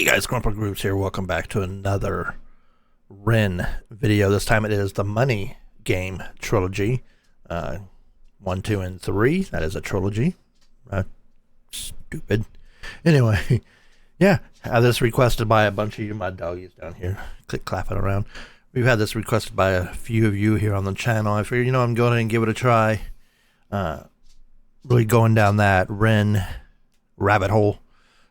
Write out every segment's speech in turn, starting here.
Hey guys, Grumpa Groups here. Welcome back to another Ren video. This time it is the Money Game Trilogy. 1, 2, and 3. That is a trilogy. Stupid. Anyway, yeah. Had this requested by a bunch of you. My doggies down here. Click clapping around. We've had this requested by a few of you here on the channel. I figured, I'm going to and give it a try. Really going down that Ren Rabbit Hole.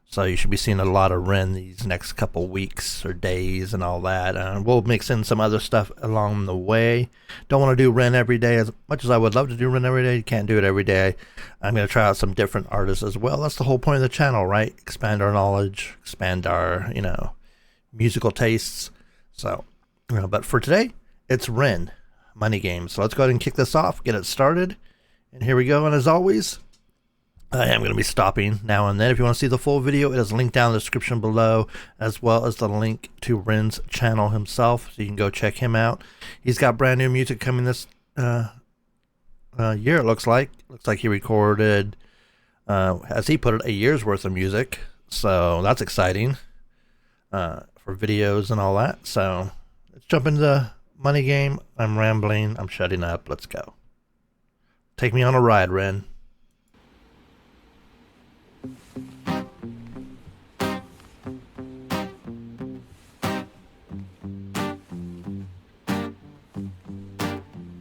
So you should be seeing a lot of Ren these next couple weeks or days and all that. We'll mix in some other stuff along the way. Don't want to do Ren every day. As much as I would love to do Ren every day, you can't do it every day. I'm going to try out some different artists as well. That's the whole point of the channel, right? Expand our knowledge, expand our, musical tastes. So, but for today, it's Ren Money Game. So let's go ahead and kick this off, get it started. And here we go. And as always, I am going to be stopping now and then. If you want to see the full video, it is linked down in the description below, as well as the link to Ren's channel himself, so you can go check him out. He's got brand new music coming this year, it looks like. Looks like he recorded, as he put it, a year's worth of music. So that's exciting for videos and all that. So let's jump into the Money Game. I'm rambling. I'm shutting up. Let's go. Take me on a ride, Ren.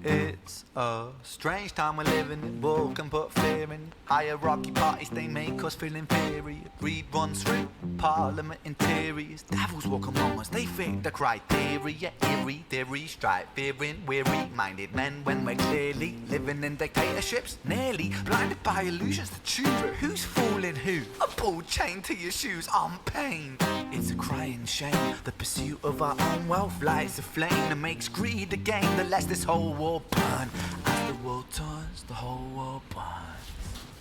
It's a strange time we're living in. War can put fear in. Hierarchy parties, they make us feel inferior. Greed runs through parliament interiors. Devils walk among us, they fit the criteria. Eerie theory, strife, fearing, weary-minded men when we're clearly living in dictatorships. Nearly blinded by illusions to choose who's fooling who. A ball chained to your shoes on pain. It's a crying shame. The pursuit of our own wealth lights a flame that makes greed a game that lets this whole war burn. As the world turns, the whole world burns.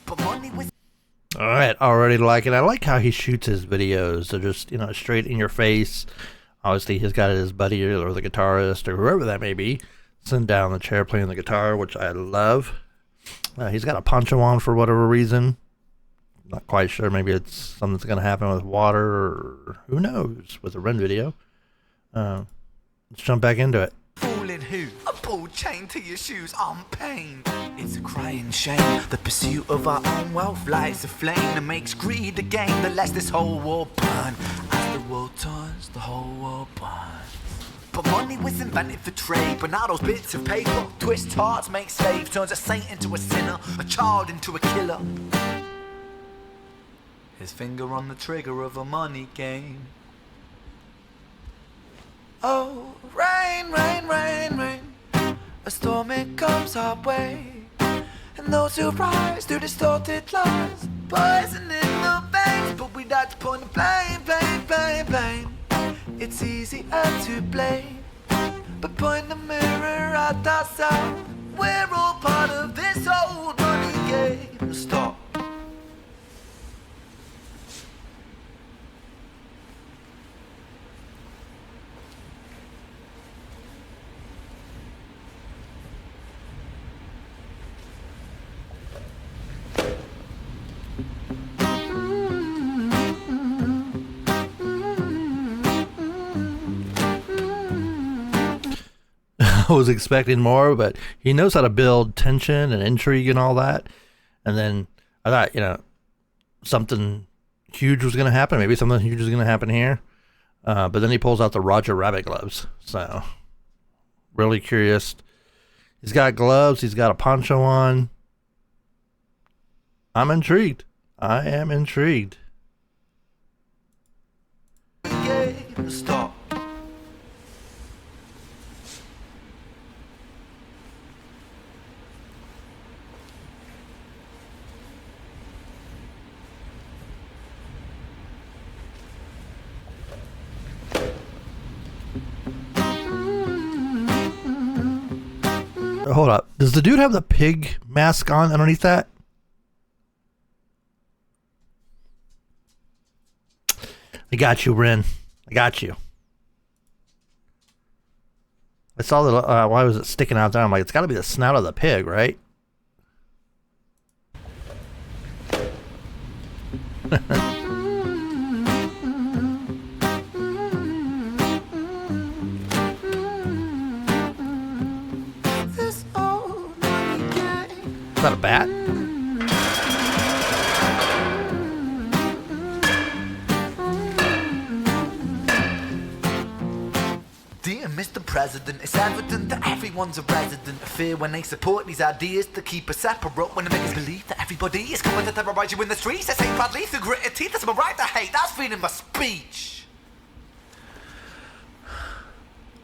But money was... Alright, already like it. I like how he shoots his videos. They're just, straight in your face. Obviously, he's got his buddy or the guitarist or whoever that may be sitting down in the chair playing the guitar, which I love. He's got a poncho on for whatever reason. Not quite sure. Maybe it's something that's going to happen with water or who knows with a Ren video. Let's jump back into it. Fooling who? A ball chained to your shoes on pain. It's a crying shame. The pursuit of our own wealth lights a flame that makes greed a game that lets this whole world burn. As the world turns, the whole world burns. But money was invented for trade, but now those bits of paper twist hearts, make slaves, turns a saint into a sinner, a child into a killer. His finger on the trigger of a money game. Oh, rain, rain, rain, rain. A storm it comes our way. And those who rise through distorted lies, poison in the veins. But we like to point the blame, blame, blame, blame. It's easier to blame, but point the mirror at ourselves. We're all part of this old money game. Stop. I was expecting more, but he knows how to build tension and intrigue and all that. And then I thought, something huge was going to happen. Maybe something huge is going to happen here. But then he pulls out the Roger Rabbit gloves. So, really curious. He's got gloves. He's got a poncho on. I'm intrigued. I am intrigued. Stop. Hold up. Does the dude have the pig mask on underneath that? I got you, Ren. I got you. I saw the, why was it sticking out there? I'm like, it's got to be the snout of the pig, right? Is that a bat? Dear Mr. President, it's evident that everyone's a resident of fear when they support these ideas to keep us separate, when they make us believe that everybody is coming to terrorize you in the streets. They say badly through gritted teeth, that's my right to hate, that's freedom of speech.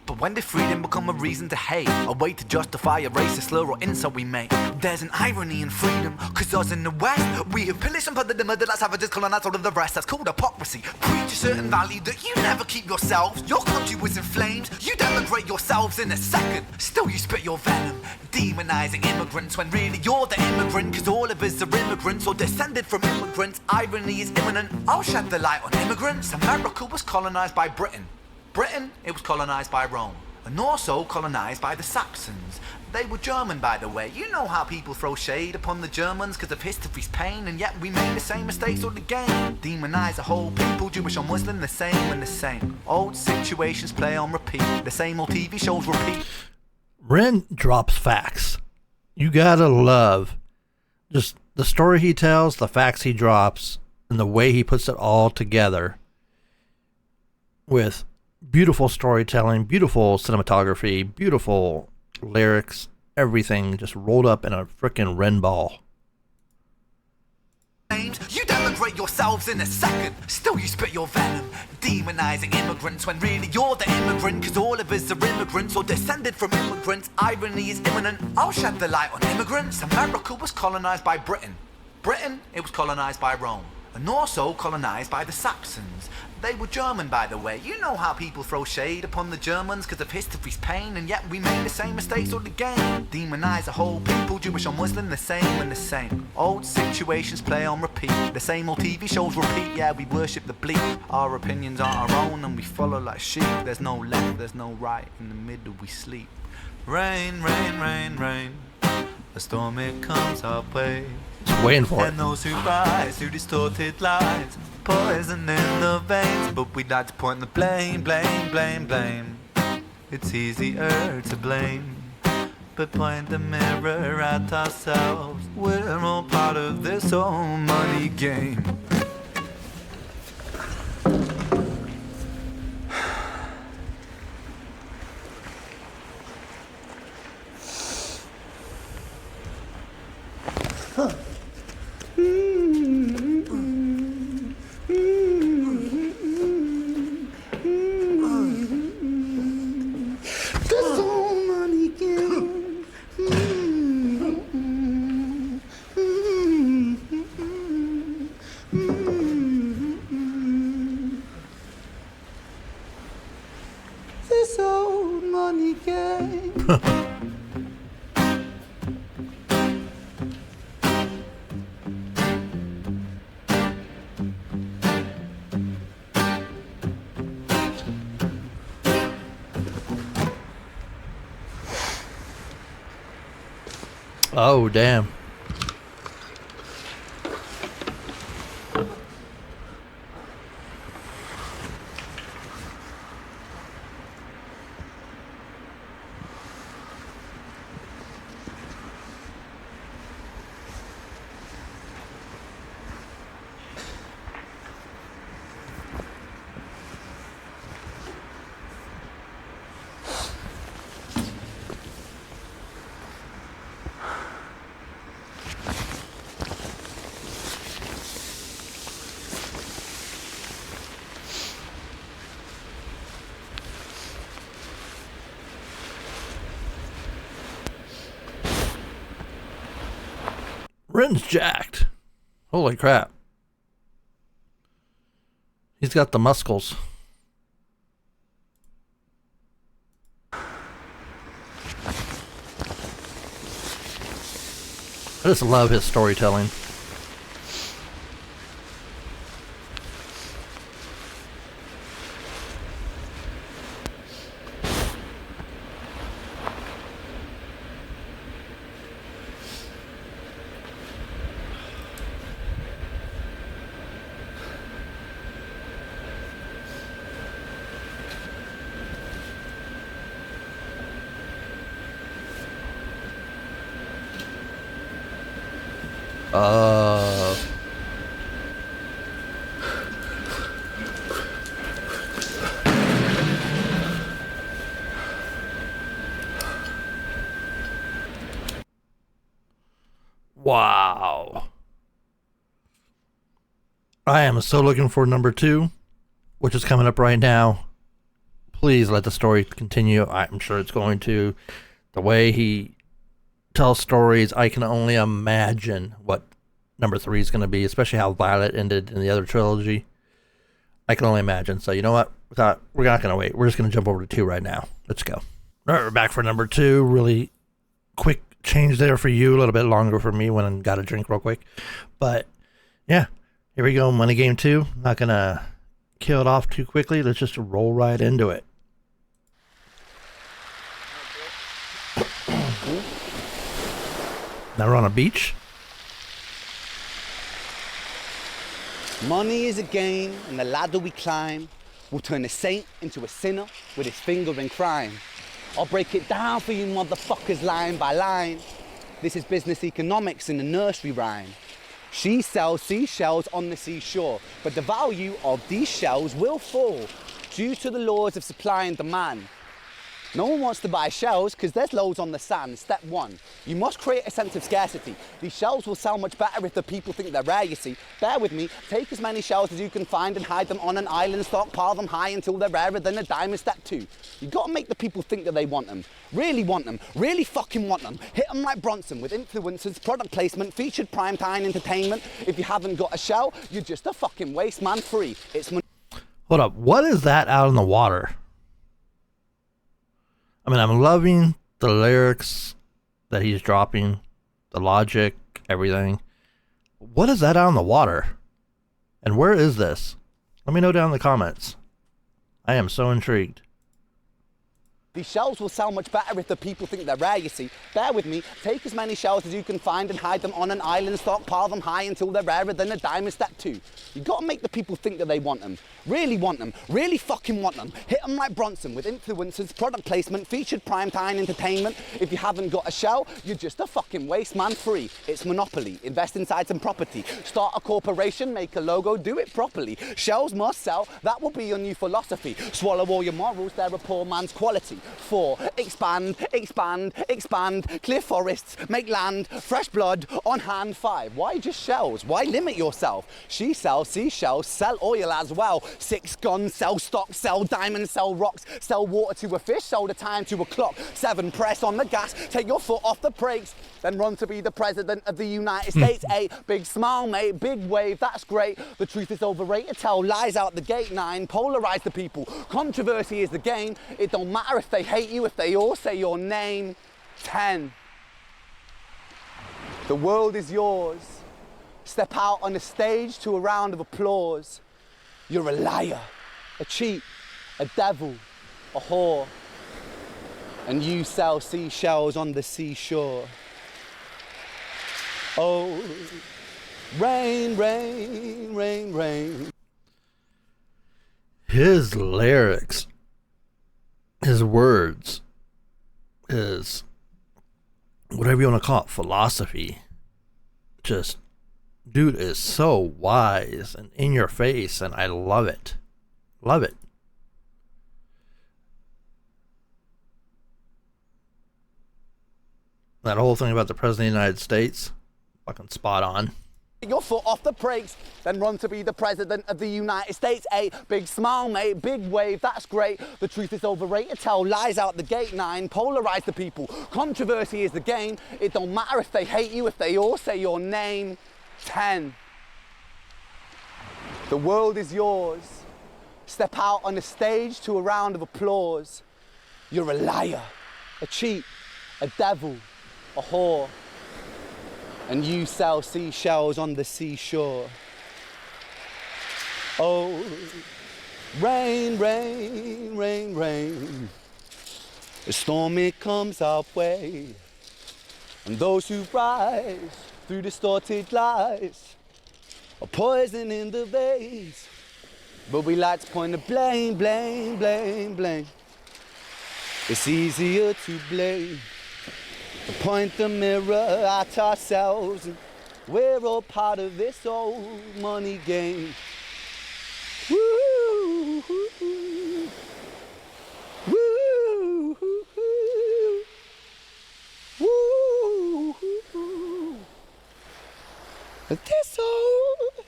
But when did freedom become a reason to hate? A way to justify a racist slur or insult we make? There's an irony in freedom, cause us in the West, we have pillaged and plundered the murder that savages colonized all of the rest. That's called hypocrisy. Preach a certain value that you never keep yourselves. Your country was in flames, you denigrate yourselves in a second. Still you spit your venom, demonizing immigrants when really you're the immigrant, cause all of us are immigrants or descended from immigrants. Irony is imminent, I'll shed the light on immigrants. America was colonized by Britain. Britain, it was colonized by Rome, and also colonized by the Saxons. They were German, by the way. You know how people throw shade upon the Germans because of history's pain, and yet we made the same mistakes all again. Demonize a whole people, Jewish or Muslim, the same and the same. Old situations play on repeat, the same old TV shows repeat. Ren drops facts. You gotta love just the story he tells, the facts he drops, and the way he puts it all together with beautiful storytelling, beautiful cinematography, beautiful lyrics, everything just rolled up in a frickin' Ren ball. You denigrate yourselves in a second. Still you spit your venom, demonizing immigrants when really you're the immigrant, cause all of us are immigrants or descended from immigrants. Irony is imminent, I'll shed the light on immigrants. America was colonized by Britain. Britain, it was colonized by Rome, and also colonized by the Saxons. They were German, by the way. You know how people throw shade upon the Germans because of history's pain, and yet we made the same mistakes all again. Demonize a whole people, Jewish or Muslim, the same and the same. Old situations play on repeat, the same old TV shows repeat. Yeah, we worship the bleak, our opinions aren't our own, and we follow like sheep. There's no left, there's no right, in the middle we sleep. Rain, rain, rain, rain, a storm it comes our way. Just waiting for it. And those who rise through distorted lies, poison in the veins, but we'd like to point the blame, blame, blame, blame. It's easier to blame, but point the mirror at ourselves. We're all part of this whole money game. Oh, damn. Ren's jacked. Holy crap. He's got the muscles. I just love his storytelling. Uh. Wow. I am so looking for number 2, which is coming up right now. Please let the story continue. I'm sure it's going to. The way he tells stories, I can only imagine what number 3 is going to be, especially how Violet ended in the other trilogy. I can only imagine. So you know what? We're not going to wait. We're just going to jump over to 2 right now. Let's go. All right, we're back for number 2. Really quick change there for you. A little bit longer for me when I got a drink real quick. But yeah, here we go. Money game 2. Not going to kill it off too quickly. Let's just roll right into it. Now we're on a beach. Money is a game, and the ladder we climb will turn a saint into a sinner with his finger in crime. I'll break it down for you motherfuckers line by line. This is business economics in a nursery rhyme. She sells seashells on the seashore, but the value of these shells will fall due to the laws of supply and demand. No one wants to buy shells because there's loads on the sand. Step 1, you must create a sense of scarcity. These shells will sell much better if the people think they're rare, you see. Bear with me, take as many shells as you can find and hide them on an island, stockpile them high until they're rarer than a diamond. Step 2, you gotta make the people think that they want them. Really want them, really fucking want them. Hit them like Bronson with influencers, product placement, featured primetime entertainment. If you haven't got a shell, you're just a fucking waste man free. It's Hold up, what is that out in the water? I mean, I'm loving the lyrics that he's dropping, the logic, everything. What is that out in the water? And where is this? Let me know down in the comments. I am so intrigued. These shells will sell much better if the people think they're rare, you see. Bear with me, take as many shells as you can find and hide them on an island, stockpile them high until they're rarer than a diamond. Step 2, you gotta make the people think that they want them. Really want them, really fucking want them. Hit them like Bronson with influencers, product placement, featured primetime entertainment. If you haven't got a shell, you're just a fucking waste man free. It's monopoly, invest inside some property. Start a corporation, make a logo, do it properly. Shells must sell, that will be your new philosophy. Swallow all your morals, they're a poor man's quality. 4, expand, expand, expand, clear forests, make land, fresh blood on hand. 5, why just shells? Why limit yourself? She sells seashells, sell oil as well. 6, guns, sell stock, sell diamonds, sell rocks, sell water to a fish, sell the time to a clock. 7, press on the gas, take your foot off the brakes, then run to be the president of the United States. 8, big smile, mate, big wave, that's great. The truth is overrated, tell lies out the gate. 9, polarize the people. Controversy is the game. It don't matter if they hate you, if they all say your name. 10, the world is yours. Step out on the stage to a round of applause. You're a liar, a cheat, a devil, a whore, and you sell seashells on the seashore. Oh, rain, rain, rain, rain. His lyrics, his words, his whatever you want to call it, philosophy, just, dude is so wise and in your face, and I love it. Love it. That whole thing about the President of the United States, fucking spot on. Your foot off the brakes, then run to be the president of the United States. 8, big smile, mate, big wave, that's great. The truth is overrated, tell lies out the gate. 9, polarize the people. Controversy is the game. It don't matter if they hate you, if they all say your name. 10, the world is yours. Step out on the stage to a round of applause. You're a liar, a cheat, a devil, a whore, and you sell seashells on the seashore. Oh, rain, rain, rain, rain. A storm, it comes our way, and those who rise through distorted lies are poison in the veins. But we like to point the blame, blame, blame, blame. It's easier to blame, to point the mirror at ourselves and We're all part of this old money game. Woo, woo, woo. Woo, woo, woo. Woo, woo, woo. This old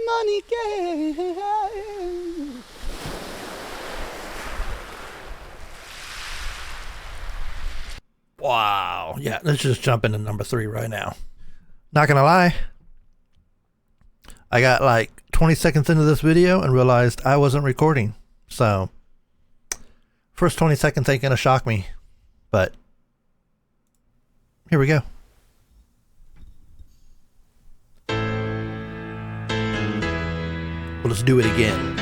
money game. Wow. Yeah, let's just jump into number 3 right now. Not gonna lie, I got like 20 seconds into this video and realized I wasn't recording. So, first 20 seconds ain't gonna shock me. But, here we go. Well, let's do it again.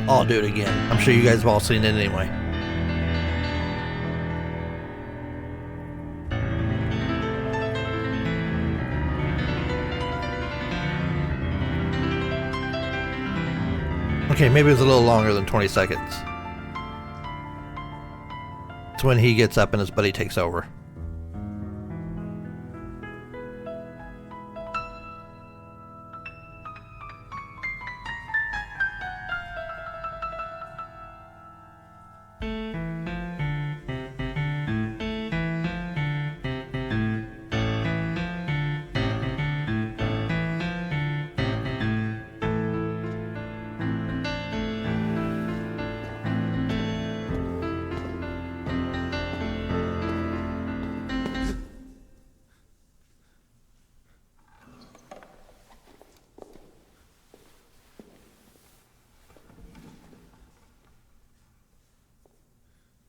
I'll do it again. I'm sure you guys have all seen it anyway. Okay, maybe it was a little longer than 20 seconds. It's when he gets up and his buddy takes over.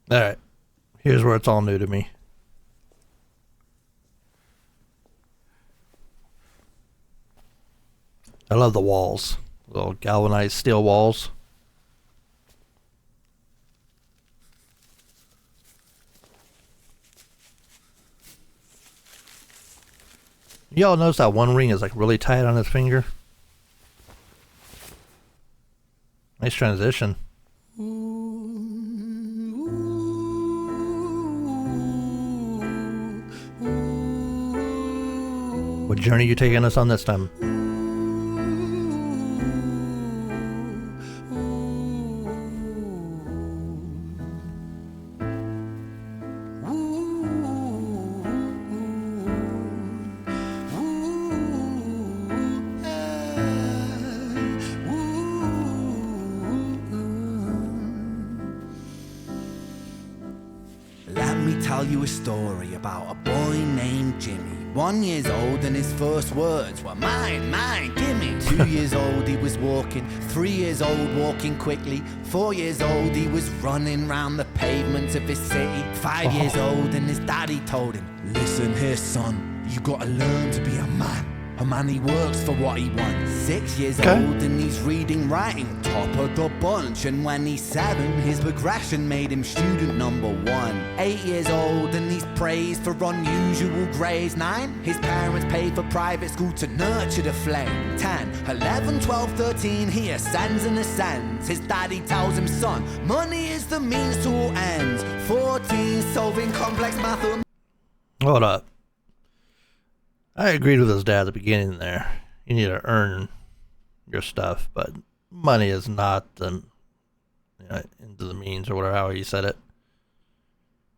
Alright, here's where it's all new to me. I love the walls. Little galvanized steel walls. Y'all notice that one ring is like really tight on his finger? Nice transition. What journey you taking us on this time? Let me tell you a story about a boy named Jimmy. 1 year old and his first words were mine, mine, gimme. 2 years old he was walking, 3 years old walking quickly. 4 years old he was running round the pavements of his city. 5 years old and his daddy told him, listen here son, you gotta learn to be a man. A man he works for what he wants. 6 years old and he's reading, writing, top of the bunch. And when he's 7, his progression made him student number 1. 8 years old and he's praised for unusual grades. 9, his parents paid for private school to nurture the flame. 10, 11, 12, 13, he ascends and ascends. His daddy tells him, son, money is the means to all ends. 14, solving complex mathematics. Hold up. I agreed with his dad at the beginning there. You need to earn your stuff, but money is not the end of the means, or whatever, how he said it.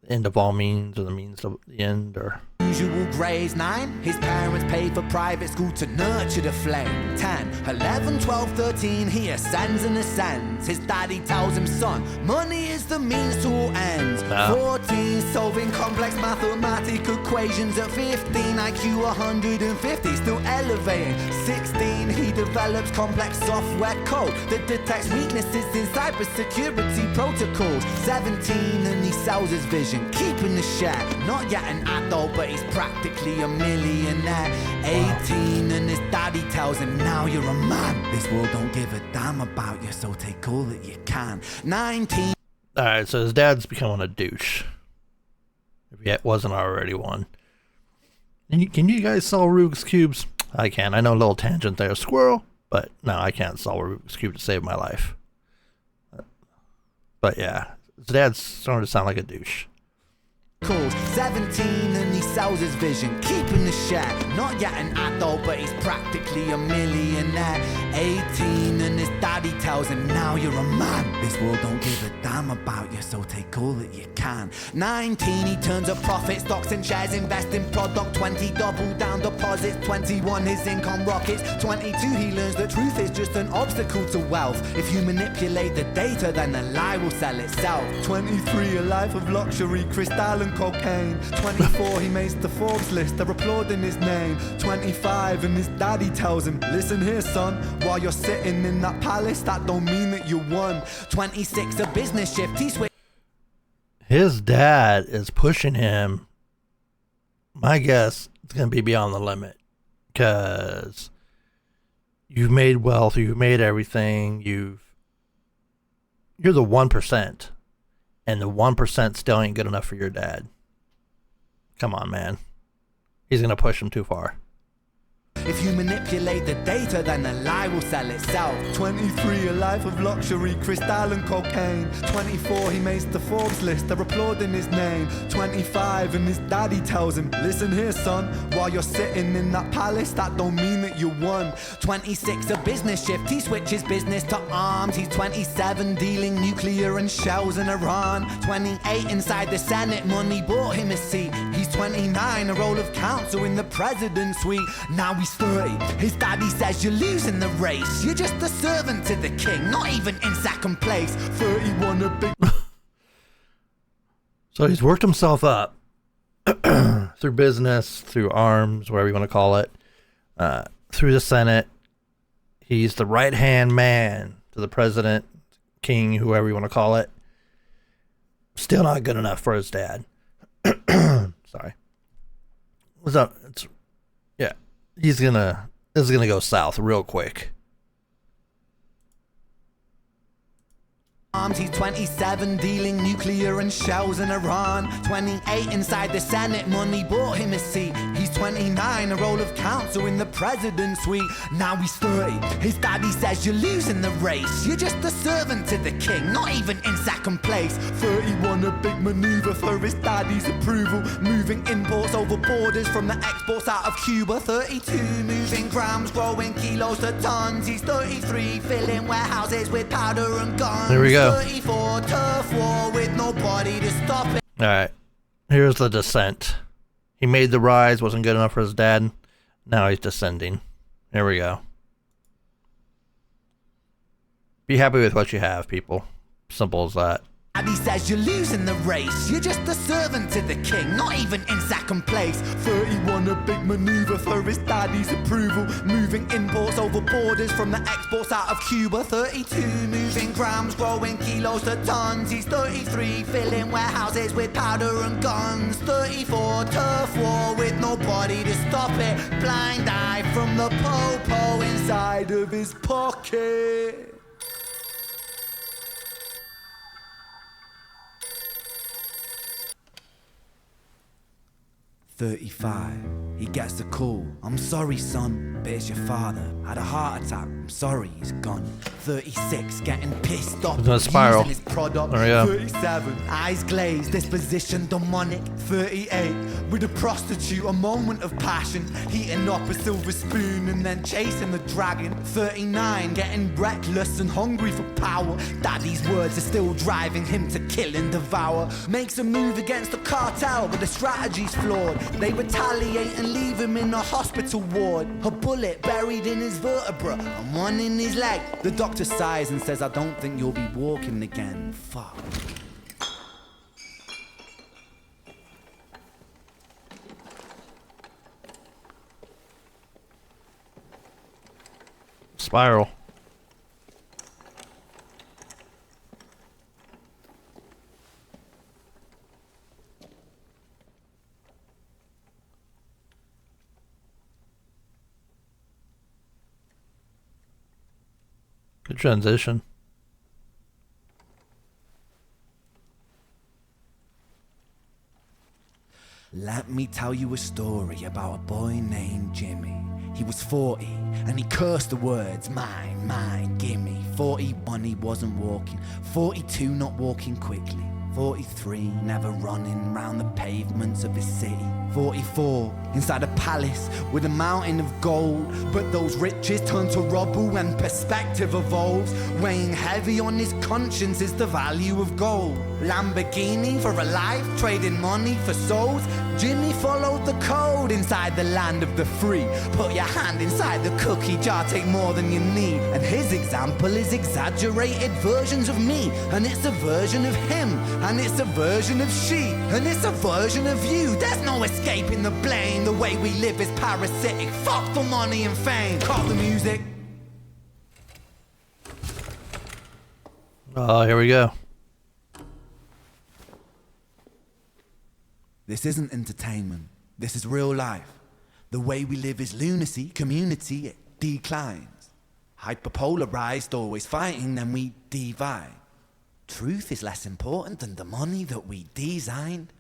The end of all means, or the means of the end, or... Usual grades. 9, his parents paid for private school to nurture the flame. 10, 11, 12, 13, he ascends and ascends. His daddy tells him, son, money is the means to all ends. 14, solving complex mathematical equations. At 15, IQ 150, still elevating. 16, he develops complex software code that detects weaknesses in cybersecurity protocols. 17, and he sells his vision, keeping the share. Not yet an adult, but he's practically a millionaire. 18, and his daddy tells him, now you're a man. This world don't give a damn about you, so take all that you can. 19. Alright, so his dad's becoming a douche. If he wasn't already one. And can you guys solve Rubik's Cubes? I can. I know a little tangent there, squirrel. But no, I can't solve a Rubik's Cube to save my life. But yeah, his dad's starting to sound like a douche. Called 17 and he sells his vision, keeping the share. Not yet an adult, but he's practically a millionaire. 18 and his daddy tells him, now you're a man. This world don't give a damn about you, so take all that you can. 19, he turns a profit, stocks and shares, invest in product. 20, double down deposits. 21, his income rockets. 22, he learns that truth is just an obstacle to wealth. If you manipulate the data, then the lie will sell itself. 23, a life of luxury, crystal and cocaine. 24, he makes the Forbes list, they're applauding his name. 25, and his daddy tells him, listen here son, while you're sitting in that palace, that don't mean that you won. 26, a business shift, he switched. His dad is pushing him. My guess it's going to be beyond the limit, because you've made wealth, you've made everything, you're the 1%. And the 1% still ain't good enough for your dad. Come on, man. He's going to push him too far. If you manipulate the data, then the lie will sell itself. 23, a life of luxury, crystal and cocaine. 24, he makes the Forbes list, they're applauding his name. 25, and his daddy tells him, listen here son, while you're sitting in that palace, that don't mean that you won. 26, a business shift, he switches business to arms. He's 27, dealing nuclear and shells in Iran. 28, inside the Senate, money bought him a seat. He's 29, a role of counsel in the president's suite. Now he's 30, his daddy says you're losing the race. You're just a servant to the king, not even in second place. 31, a big... So he's worked himself up through business, through arms, whatever you want to call it, through the Senate. He's the right-hand man to the president, king, whoever you want to call it. Still not good enough for his dad. Sorry. What's up? Yeah. This is gonna go south real quick. He's 27, dealing nuclear and shells in Iran. 28, inside the Senate, money bought him a seat. He's 29, a role of counsel in the president's suite. Now he's 30, his daddy says you're losing the race. You're just a servant to the king, not even in second place. 31, a big maneuver for his daddy's approval. Moving imports over borders from the exports out of Cuba. 32, moving grams, growing kilos to tons. He's 33, filling warehouses with powder and guns. There we go. 34, turf war with nobody to stop it. All right, here's the descent. He made the rise, wasn't good enough for his dad. Now he's descending. Here we go. Be happy with what you have, people. Simple as that. Daddy says you're losing the race. You're just a servant to the king, not even in second place. 31, a big maneuver for his daddy's approval. Moving imports over borders from the exports out of Cuba. 32, moving grams, growing kilos to tons. He's 33, filling warehouses with powder and guns. 34, turf war with nobody to stop it. Blind eye from the po-po inside of his pocket. 35, he gets a call. I'm sorry, son, but it's your father. Had a heart attack. I'm sorry, he's gone. 36, getting pissed off. It's gonna spiral. Using his product. There we go. 37, eyes glazed, disposition demonic. 38, with a prostitute, a moment of passion. Heating up a silver spoon and then chasing the dragon. 39, getting reckless and hungry for power. Daddy's words are still driving him to kill and devour. Makes a move against the cartel, but the strategy's flawed. They retaliate and leave him in a hospital ward. A bullet buried in his vertebra and one in his leg. The doctor sighs and says, I don't think you'll be walking again. Fuck. Spiral. Good transition. Let me tell you a story about a boy named Jimmy. He was 40 and he cursed the words, mine, mine, gimme. 41 he wasn't walking, 42 not walking quickly. 43, never running round the pavements of his city. 44, inside a palace with a mountain of gold. But those riches turn to rubble when perspective evolves. Weighing heavy on his conscience is the value of gold. Lamborghini for a life, trading money for souls. Jimmy followed the code inside the land of the free. Put your hand inside the cookie jar, take more than you need. And his example is exaggerated versions of me. And it's a version of him, and it's a version of she, and it's a version of you. There's no escaping the blame. The way we live is parasitic. Fuck for money and fame. Call the music. Oh, here we go. This isn't entertainment. This is real life. The way we live is lunacy. Community, it declines. Hyperpolarized, always fighting, then we divide. Truth is less important than the money that we designed.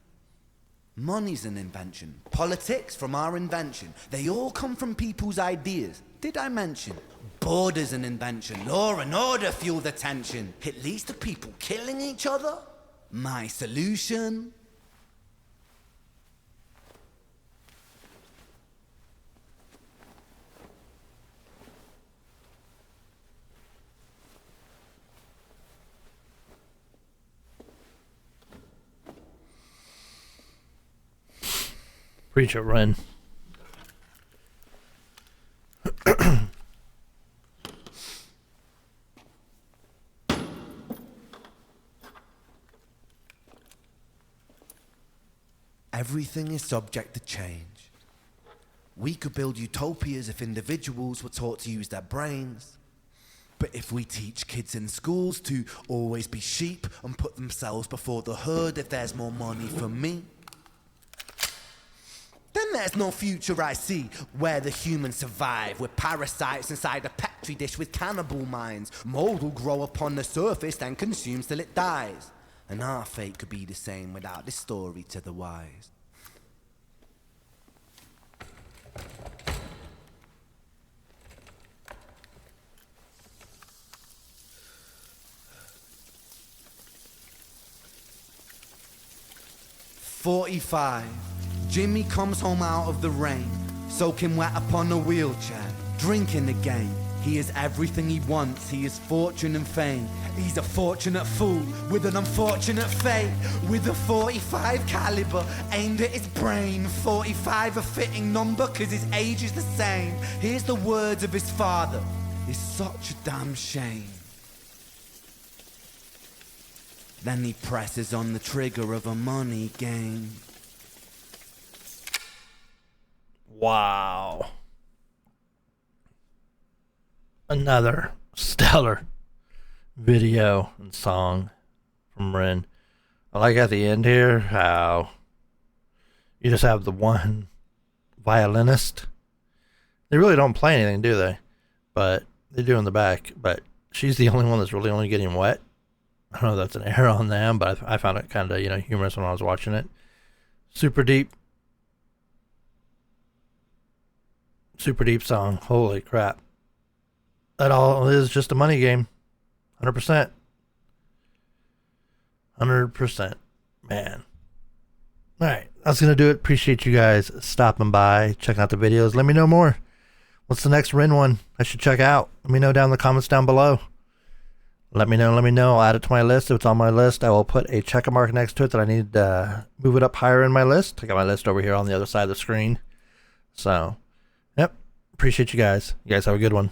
Money's an invention. Politics from our invention. They all come from people's ideas. Did I mention? Border's an invention. Law and order fuel the tension. It leads to people killing each other. My solution? Preach it, Ren. Everything is subject to change. We could build utopias if individuals were taught to use their brains. But if we teach kids in schools to always be sheep and put themselves before the herd if there's more money for me, then there's no future I see where the humans survive. We're parasites inside a petri dish with cannibal minds. Mold will grow upon the surface then consumes till it dies. And our fate could be the same without this story to the wise. "45. Jimmy comes home out of the rain, soaking wet upon a wheelchair, drinking again. He is everything he wants, he is fortune and fame. He's a fortunate fool with an unfortunate fate. With a 45 caliber aimed at his brain. 45 a fitting number cause his age is the same. Here's the words of his father, it's such a damn shame. Then he presses on the trigger of a money game. Wow. Another stellar video and song from Ren. I like at the end here how you just have the one violinist. They really don't play anything, do they? But they do in the back. But she's the only one that's really only getting wet. I don't know if that's an error on them, but I found it kind of, humorous when I was watching it. Super deep song. Holy crap. That all is just a money game. 100%. 100%. Man. Alright, that's going to do it. Appreciate you guys stopping by, checking out the videos. Let me know more. What's the next Ren one I should check out? Let me know down in the comments down below. Let me know. I'll add it to my list. If it's on my list, I will put a check mark next to it that I need to move it up higher in my list. I got my list over here on the other side of the screen. So, yep. Appreciate you guys. You guys have a good one.